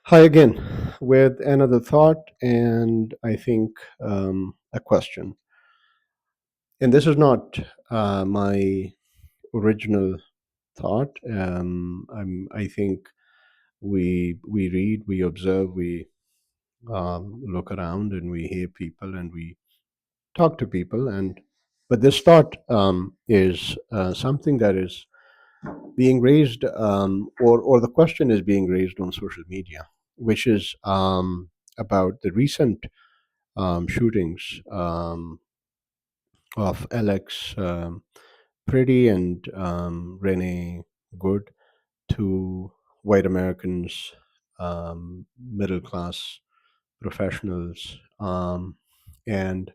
Hi again with another thought, and I think a question. And this is not my original thought. I think we read, we observe, we look around, and we hear people, and we talk to people. And but this thought is something that is being raised, or the question is being raised on social media, which is about the recent shootings of Alex Pretti and Rene Good, two white Americans, middle class professionals, and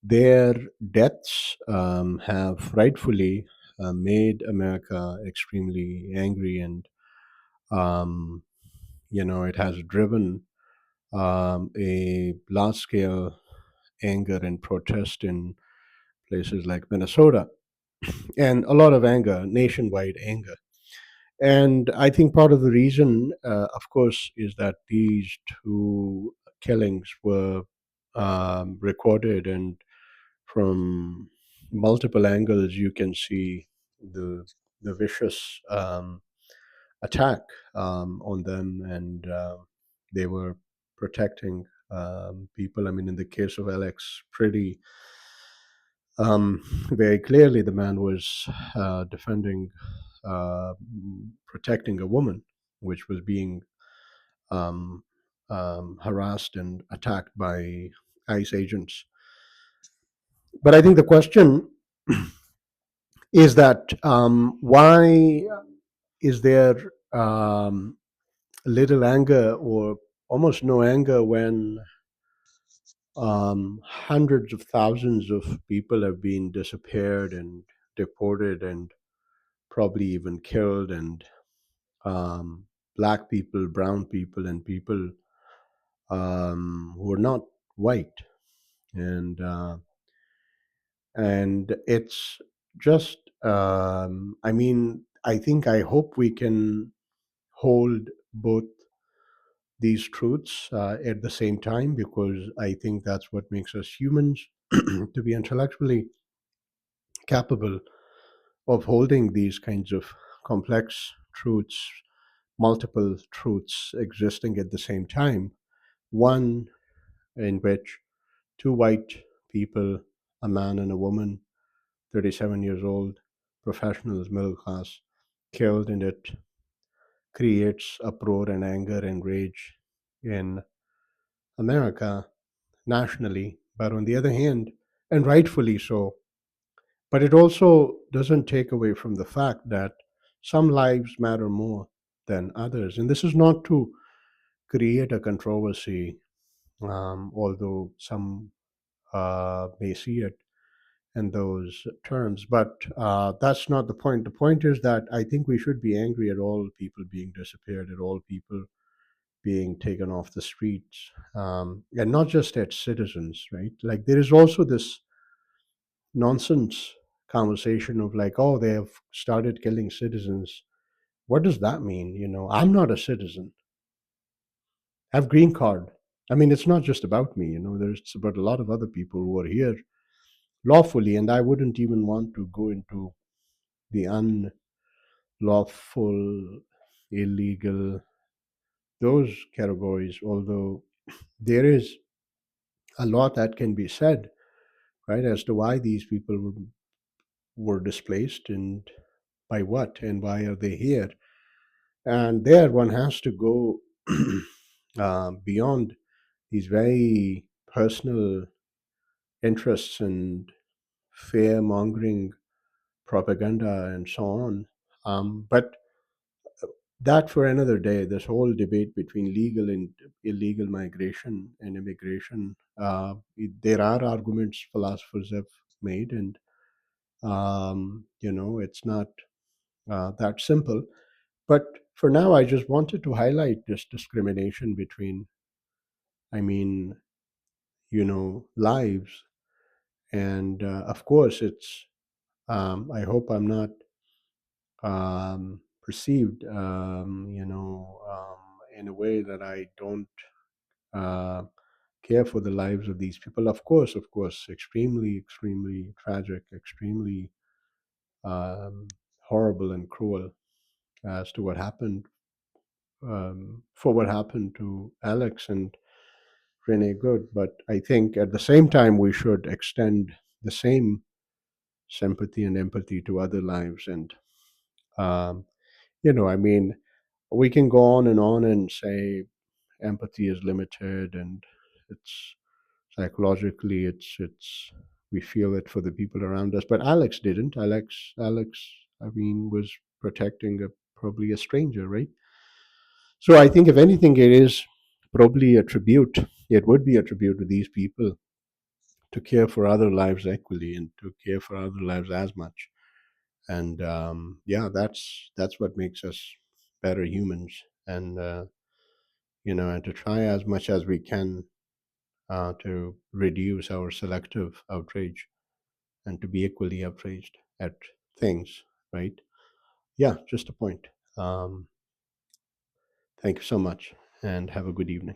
their deaths have rightfully made America extremely angry, and um, it has driven a large scale anger and protest in places like Minnesota, and a lot of anger, nationwide anger. And I think part of the reason, of course, is that these two killings were recorded, and from multiple angles, you can see the vicious attack on them, and they were protecting people. I mean, in the case of Alex, pretty very clearly, the man was defending, uh, protecting a woman, which was being um, harassed and attacked by ICE agents. But I think the question is that why is there little anger or almost no anger when hundreds of thousands of people have been disappeared and deported and probably even killed, and um, black people, brown people, and people who are not white, and it's just, I mean, I hope we can hold both these truths at the same time, because I think that's what makes us humans to be intellectually capable of holding these kinds of complex truths, multiple truths existing at the same time. One in which two white people, a man and a woman, 37 years old, professionals, middle class, killed, and it creates uproar and anger and rage in America nationally. But on the other hand, and rightfully so, but it also doesn't take away from the fact that some lives matter more than others. And this is not to create a controversy, although some may see it in those terms. But that's not the point. The point is that I think we should be angry at all people being disappeared, at all people being taken off the streets, and not just at citizens, right? Like there is also this nonsense conversation of like, oh, they have started killing citizens. What does that mean? I'm not a citizen. I have green card. I mean, it's not just about me. There's about a lot of other people who are here lawfully, and I wouldn't even want to go into the unlawful, illegal, those categories. Although there is a lot that can be said, right, as to why these people were displaced, and by what, and why are they here. And there one has to go beyond these very personal interests and fear mongering propaganda and so on. But that for another day, this whole debate between legal and illegal migration and immigration. There are arguments philosophers have made, and it's not that simple. But for now, I just wanted to highlight this discrimination between, I mean, lives. And of course, it's, I hope I'm not perceived, in a way that I don't uh, care for the lives of these people. Of course, extremely, extremely tragic, extremely um, horrible and cruel as to what happened, for what happened to Alex and Renee Good. But I think at the same time, we should extend the same sympathy and empathy to other lives. And, um, I mean, we can go on and say empathy is limited and it's psychologically it's we feel it for the people around us, but Alex didn't. Alex, I mean, was protecting probably a stranger, right? So I think if anything, it is probably a tribute. It would be a tribute to these people to care for other lives equally and to care for other lives as much. And yeah, that's what makes us better humans. And and to try as much as we can to reduce our selective outrage and to be equally outraged at things, right? Yeah, just a point. Um, Thank you so much and have a good evening.